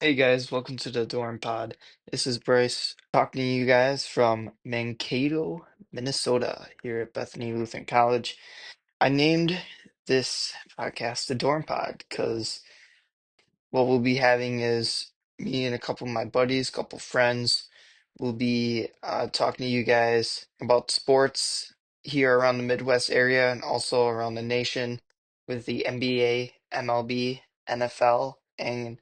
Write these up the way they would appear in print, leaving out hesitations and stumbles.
Hey guys, welcome to the Dorm Pod. This is Bryce talking to you guys from Mankato, Minnesota, here at Bethany Lutheran College. I named this podcast the Dorm Pod because what we'll be having is me and a couple of my buddies, couple friends, will be talking to you guys about sports here around the Midwest area and also around the nation with the NBA, MLB, NFL, and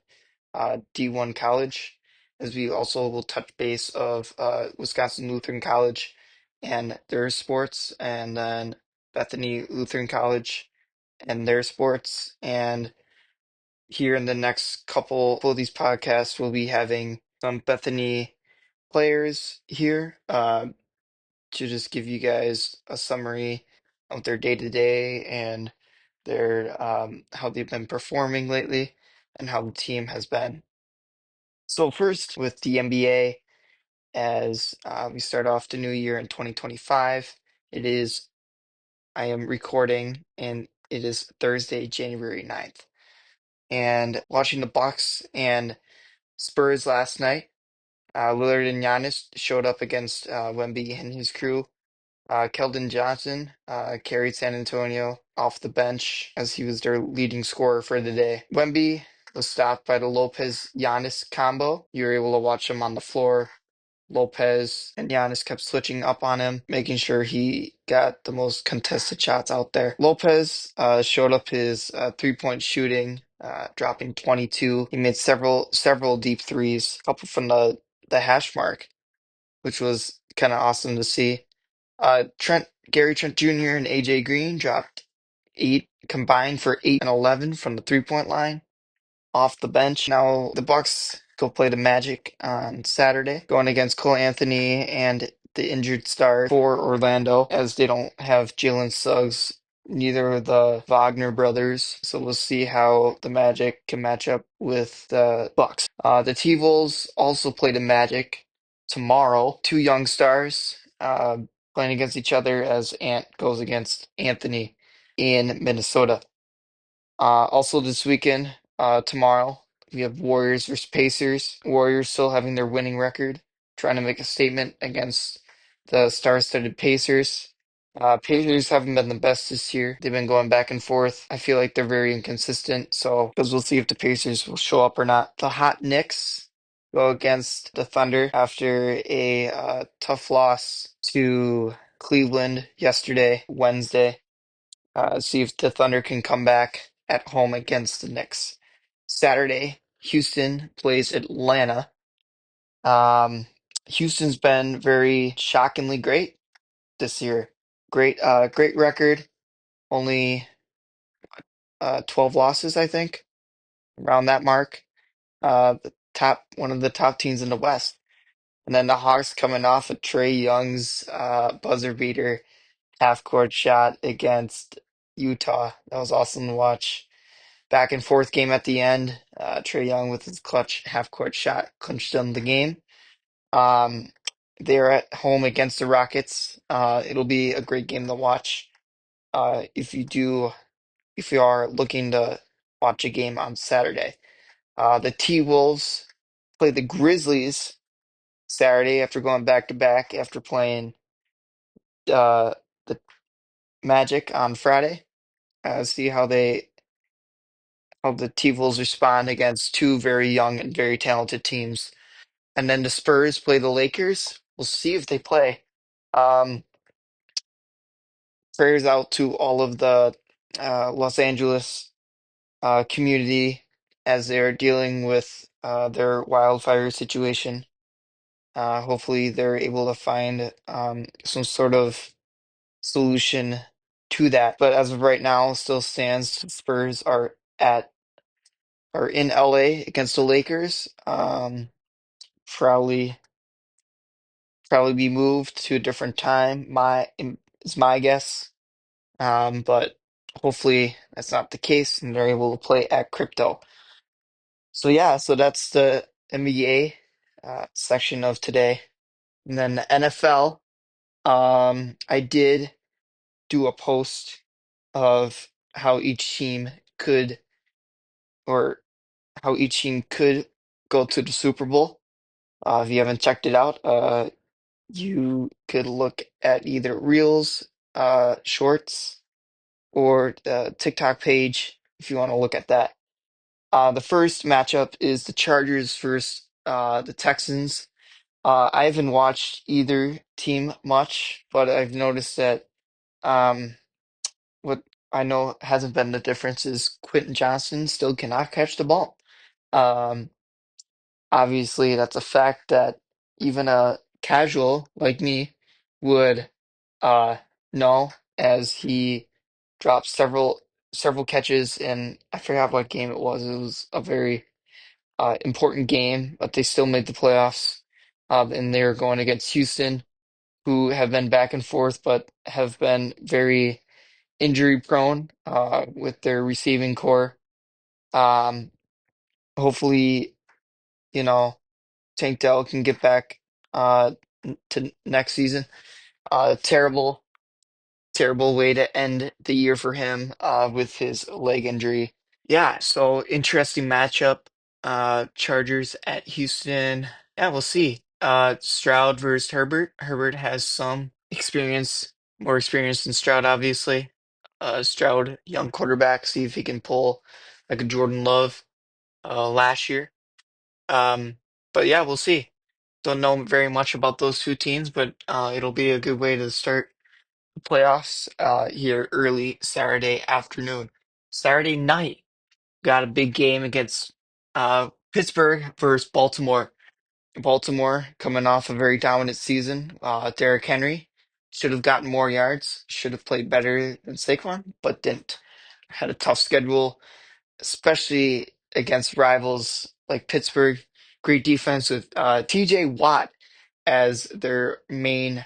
D1 College, as we also will touch base of Wisconsin Lutheran College and their sports, and then Bethany Lutheran College and their sports. And here in the next couple of these podcasts, we'll be having some Bethany players here to just give you guys a summary of their day to day and their how they've been performing lately and how the team has been. So first with the NBA, as we start off the new year in 2025, it is I am recording and it is Thursday, January 9th. And watching the Bucks and Spurs last night, Lillard and Giannis showed up against Wemby and his crew. Keldon Johnson carried San Antonio off the bench as he was their leading scorer for the day. Wemby was stopped by the Lopez Giannis combo. You were able to watch him on the floor. Lopez and Giannis kept switching up on him, making sure he got the most contested shots out there. Lopez showed up his three-point shooting, dropping 22. He made several deep threes, a couple from the hash mark, which was kind of awesome to see. Gary Trent Jr. and AJ Green dropped eight combined for 8 and 11 from the three-point line off the bench. Now the Bucks go play the Magic on Saturday, going against Cole Anthony and the injured star for Orlando, as they don't have Jalen Suggs, neither of the Wagner brothers. So we'll see how the Magic can match up with the Bucks. The T-Wolves also play the Magic tomorrow. Two young stars playing against each other as Ant goes against Anthony in Minnesota. Also this weekend, tomorrow, we have Warriors versus Pacers. Warriors still having their winning record, trying to make a statement against the star-studded Pacers. Pacers haven't been the best this year. They've been going back and forth. I feel like they're very inconsistent, so because we'll see if the Pacers will show up or not. The Hot Knicks go against the Thunder after a tough loss to Cleveland yesterday, Wednesday. See if the Thunder can come back at home against the Knicks. Saturday, Houston plays Atlanta. Um, Houston's been very shockingly great this year. Great record. Only 12 losses, I think, around that mark. One of the top teams in the West. And then the Hawks coming off of Trey Young's buzzer beater half court shot against Utah. That was awesome to watch. Back and forth game at the end. Trey Young with his clutch half court shot clinched them the game. Um, they're at home against the Rockets. It'll be a great game to watch. If you are looking to watch a game on Saturday. The T-Wolves play the Grizzlies Saturday after going back to back after playing uh, the Magic on Friday. See how the T-Wolves respond against two very young and very talented teams. And then the Spurs play the Lakers. We'll see if they play. Um, Prayers out to all of the Los Angeles community as they're dealing with their wildfire situation. Hopefully, they're able to find some sort of solution to that. But as of right now, still stands. The Spurs are in LA against the Lakers. Probably probably be moved to a different time. Is my guess. But hopefully that's not the case, and they're able to play at Crypto. So yeah, so that's the NBA section of today, and then the NFL. I did do a post of how each team could, or how each team could go to the Super Bowl. If you haven't checked it out, you could look at either Reels, Shorts, or the TikTok page if you want to look at that. The first matchup is the Chargers versus the Texans. I haven't watched either team much, but I've noticed that um, what I know hasn't been the difference is Quentin Johnson still cannot catch the ball. Um, Obviously, that's a fact that even a casual like me would uh, know, as he dropped several catches, and I forgot what game it was. It was a very important game, but they still made the playoffs. And they're going against Houston, who have been back and forth, but have been very injury prone with their receiving core. Um, Hopefully, you know, Tank Dell can get back to next season. Terrible way to end the year for him with his leg injury. Yeah, so interesting matchup. Chargers at Houston. Yeah, we'll see. Stroud versus Herbert. Herbert has some experience, more experience than Stroud, obviously. Stroud, young quarterback, see if he can pull like a Jordan Love last year. Um, but yeah, we'll see. Don't know very much about those two teams, but it'll be a good way to start the playoffs here early Saturday afternoon. Saturday night. Got a big game against Pittsburgh versus Baltimore. Baltimore coming off a very dominant season. Derrick Henry should have gotten more yards, should have played better than Saquon, but didn't. Had a tough schedule, especially against rivals like Pittsburgh. Great defense with TJ Watt as their main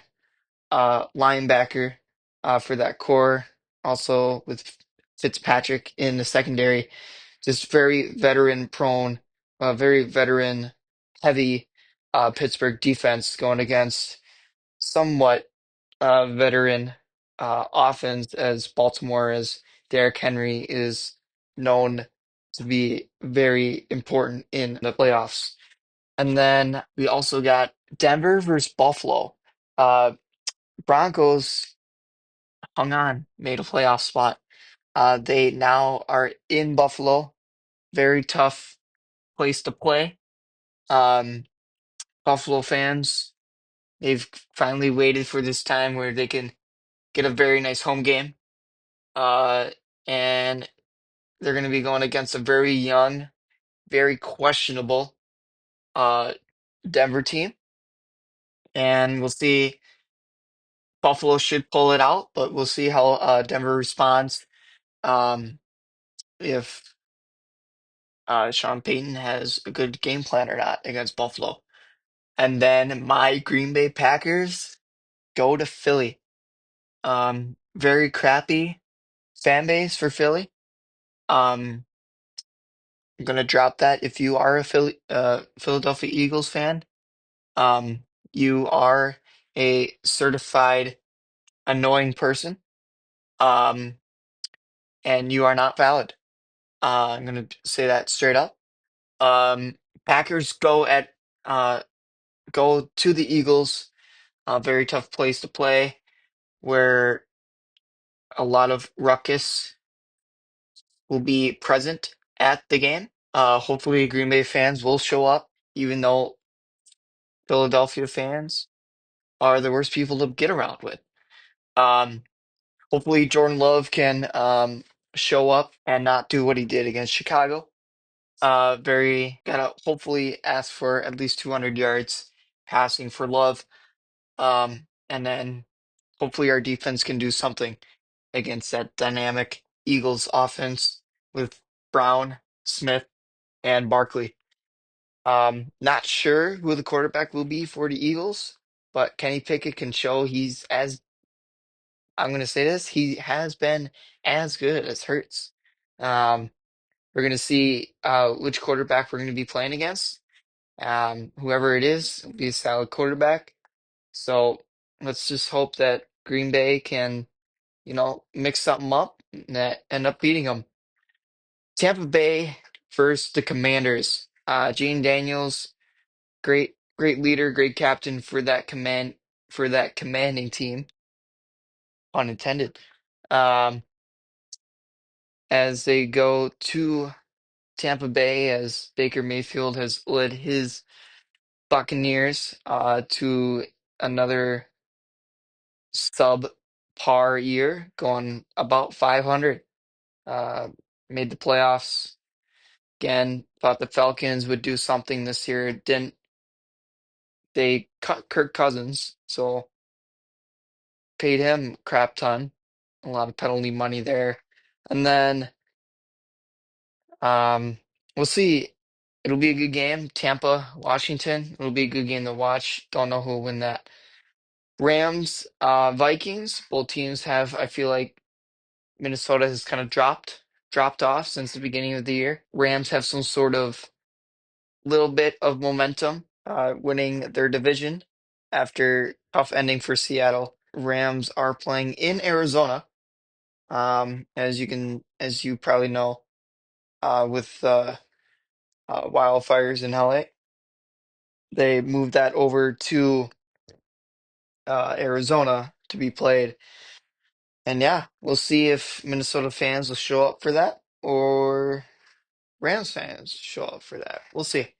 linebacker for that core. Also with Fitzpatrick in the secondary, just very veteran prone, very veteran heavy Pittsburgh defense going against somewhat veteran offense as Baltimore, as Derrick Henry is known to be very important in the playoffs. And then we also got Denver versus Buffalo. Uh, Broncos hung on, made a playoff spot. They now are in Buffalo. Very tough place to play. Um, Buffalo fans, they've finally waited for this time where they can get a very nice home game. Uh, and they're going to be going against a very young, very questionable uh, Denver team. And we'll see. Buffalo should pull it out, but we'll see how Denver responds. Um, if Sean Payton has a good game plan or not against Buffalo. And then my Green Bay Packers go to Philly. Very crappy fan base for Philly. Um, I'm gonna drop that. If you are a Philadelphia Eagles fan, um, you are a certified annoying person. Um, and you are not valid. I'm gonna say that straight up. Um, Packers uh go to the Eagles. A very tough place to play, where a lot of ruckus will be present at the game. Hopefully, Green Bay fans will show up, even though Philadelphia fans are the worst people to get around with. Um, Hopefully, Jordan Love can show up and not do what he did against Chicago. Very gotta hopefully ask for at least 200 yards passing for Love. And then hopefully our defense can do something against that dynamic Eagles offense with Brown, Smith, and Barkley. Not sure who the quarterback will be for the Eagles, but Kenny Pickett can show he's as I'm going to say this, he has been as good as Hurts. Um, we're going to see which quarterback we're going to be playing against. Whoever it is, will be a solid quarterback. So let's just hope that Green Bay can, mix something up and that end up beating them. Tampa Bay versus the Commanders. Gene Daniels, great leader, great captain for that commanding team, pun intended. Um, as they go to Tampa Bay, as Baker Mayfield has led his Buccaneers to another sub-par year, going about 500. Uh, Made the playoffs again. Thought the Falcons would do something this year. Didn't. They cut Kirk Cousins, so paid him a crap ton, a lot of penalty money there. And then we'll see. It'll be a good game. Tampa, Washington. It'll be a good game to watch. Don't know who will win that. Rams, Vikings. Both teams have, I feel like Minnesota has kind of dropped off since the beginning of the year. Rams have some sort of little bit of momentum, winning their division after tough ending for Seattle. Rams are playing in Arizona, as you probably know, with wildfires in LA. They moved that over to Arizona to be played. And yeah, we'll see if Minnesota fans will show up for that or Rams fans show up for that. We'll see.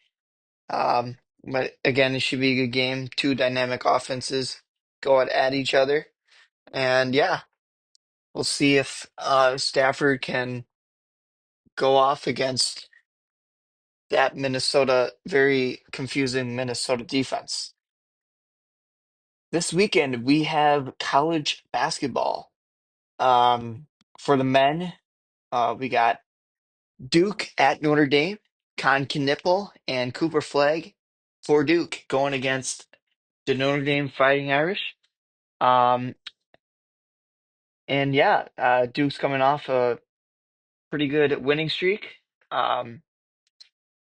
But again, it should be a good game. Two dynamic offenses go at each other. And yeah, we'll see if Stafford can go off against that very confusing Minnesota defense. This weekend, we have college basketball. Um, for the men, we got Duke at Notre Dame, Con Knippel and Cooper Flag for Duke going against the Notre Dame Fighting Irish. Um, and yeah, Duke's coming off a pretty good winning streak um,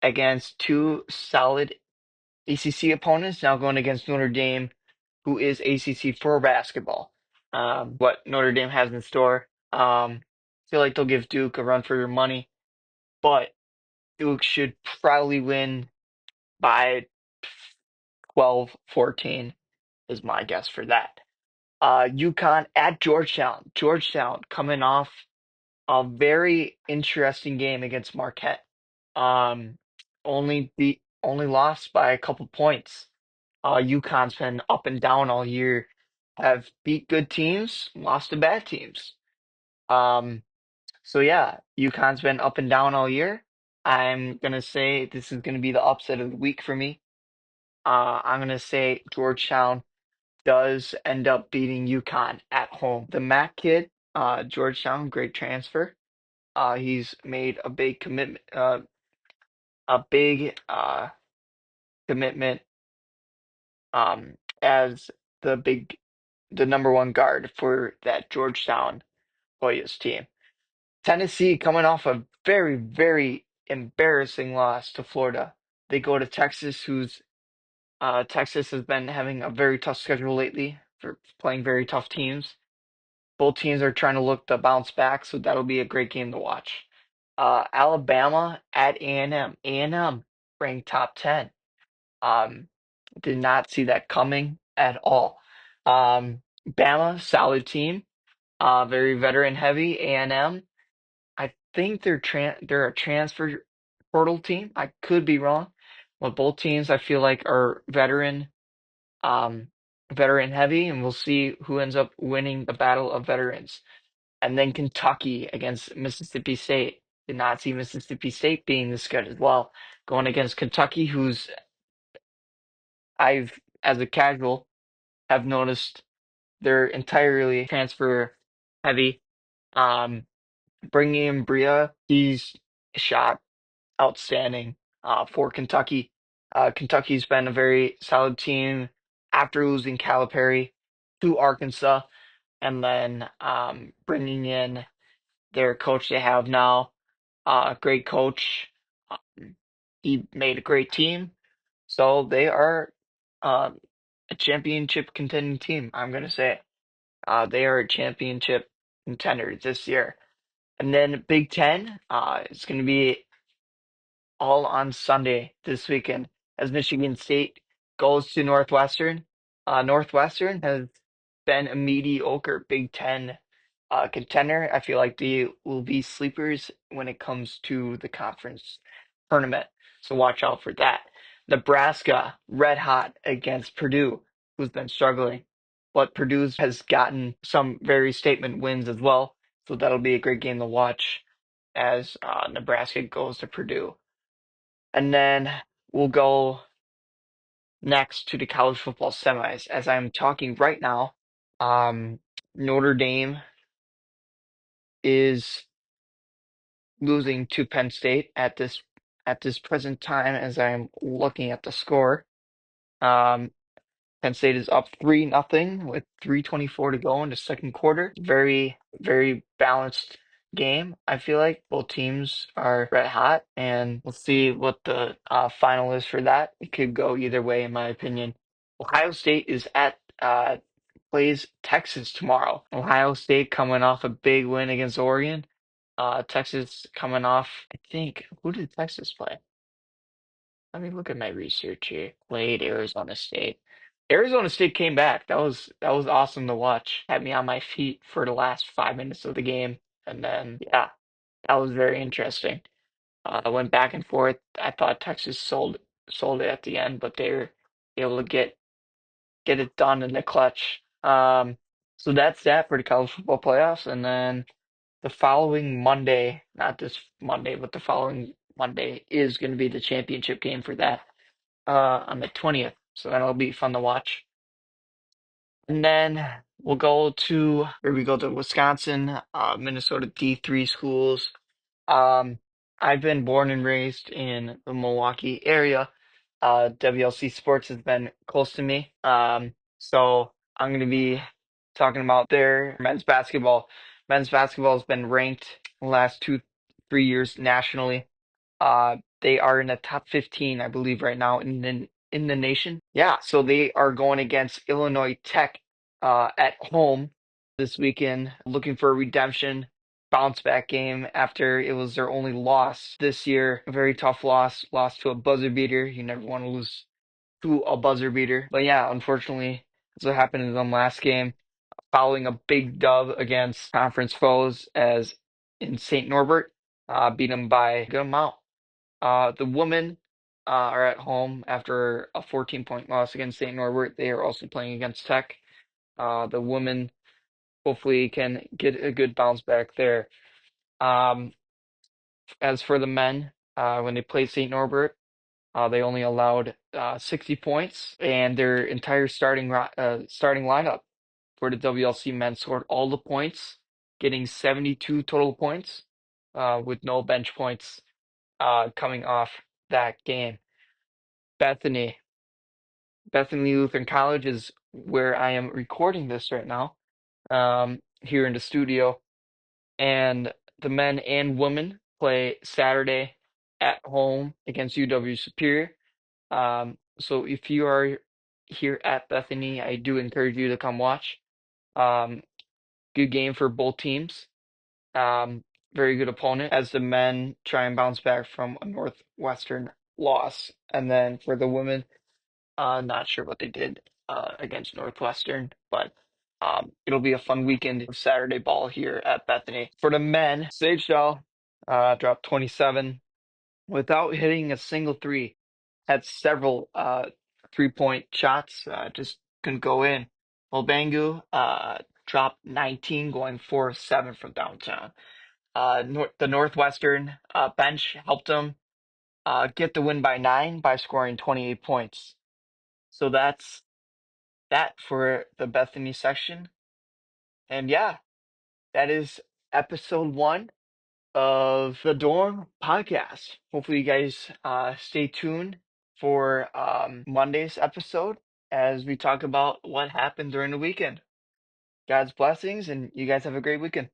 against two solid ACC opponents. Now going against Notre Dame, who is ACC for basketball. What Notre Dame has in store. Feel like they'll give Duke a run for their money, but Duke should probably win by 12, 14 is my guess for that. UConn at Georgetown. Georgetown coming off a very interesting game against Marquette. Um, only lost by a couple points. UConn's been up and down all year, have beat good teams, lost to bad teams. Um, so yeah, UConn's been up and down all year. I'm gonna say this is gonna be the upset of the week for me. I'm gonna say Georgetown does end up beating UConn at home. The Mac kid, Georgetown, great transfer. He's made a big commitment as the number one guard for that Georgetown Hoyas team. Tennessee coming off a very embarrassing loss to Florida. They go to Texas, who's Texas has been having a very tough schedule lately for playing very tough teams. Both teams are trying to look to bounce back, so that'll be a great game to watch. Alabama at A&M. A&M ranked top 10. Um, did not see that coming at all. Bama, solid team, very veteran heavy. A&M, I think they're a transfer portal team. I could be wrong, but both teams I feel like are um, veteran heavy, and we'll see who ends up winning the battle of veterans. And then Kentucky against Mississippi State. Did not see Mississippi State being this good as well. Going against Kentucky, who's as a casual, have noticed they're entirely transfer heavy. Um, Bringing in Bria, he's shot outstanding for Kentucky. Kentucky's been a very solid team after losing Calipari to Arkansas, and then bringing in their coach they have now. Great coach. Um, he made a great team. So they are um, a championship contending team, I'm going to say. They are a championship contender this year. And then Big Ten, it's going to be all on Sunday this weekend as Michigan State goes to Northwestern. Northwestern has been a mediocre Big Ten contender. I feel like they will be sleepers when it comes to the conference tournament. So watch out for that. Nebraska, red hot against Purdue, who's been struggling. But Purdue has gotten some very statement wins as well. So that'll be a great game to watch as Nebraska goes to Purdue. And then we'll go next to the college football semis. As I'm talking right now, Notre Dame is losing to Penn State at this present time as I'm looking at the score. Um, Penn State is up 3-0 with 3:24 to go in the second quarter. Very, very balanced game. I feel like both teams are red hot, and we'll see what the final is for that. It could go either way, in my opinion. Ohio State is at plays Texas tomorrow. Ohio State coming off a big win against Oregon. Texas coming off, I think, who did Texas play? Let me look at my research here. Played Arizona State. Arizona State came back. That was awesome to watch. Had me on my feet for the last 5 minutes of the game, and then yeah, that was very interesting. I went back and forth. I thought Texas sold it at the end, but they were able to get it done in the clutch. So that's that for the college football playoffs, and then the following Monday, not this Monday, but the following Monday is going to be the championship game for that on the 20th. So that'll be fun to watch. And then we'll go to where we go to Wisconsin, Minnesota D3 schools. Um, I've been born and raised in the Milwaukee area. WLC Sports has been close to me. So I'm going to be talking about their men's basketball. Men's basketball has been ranked the last 3 years nationally. They are in the top 15, I believe, right now in the nation. Yeah, so they are going against Illinois Tech at home this weekend, looking for a redemption bounce back game after it was their only loss this year. A very tough loss to a buzzer beater. You never want to lose to a buzzer beater. But yeah, unfortunately, that's what happened in them last game, following a big dub against conference foes as in St. Norbert, beat them by a good amount. The women are at home after a 14-point loss against St. Norbert. They are also playing against Tech. The women hopefully can get a good bounce back there. Um, as for the men, when they played St. Norbert, they only allowed 60 points, and their entire starting lineup for the WLC men scored all the points, getting 72 total points, with no bench points coming off that game. Bethany. Bethany Lutheran College is where I am recording this right now, here in the studio. And the men and women play Saturday at home against UW Superior. So if you are here at Bethany, I do encourage you to come watch. Um, Good game for both teams. Um, Very good opponent as the men try and bounce back from a Northwestern loss. And then for the women, not sure what they did against Northwestern, but it'll be a fun weekend of Saturday ball here at Bethany. For the men, Sage Shaw dropped 27 without hitting a single three. Had several 3-point shots, just couldn't go in. Mobangu dropped 19, going 4 of 7 from downtown. The Northwestern bench helped them get the win by 9 by scoring 28 points. So that's that for the Bethany section. And yeah, that is episode 1 of the Dorm Podcast. Hopefully, you guys stay tuned for Monday's episode as we talk about what happened during the weekend. God's blessings, and you guys have a great weekend.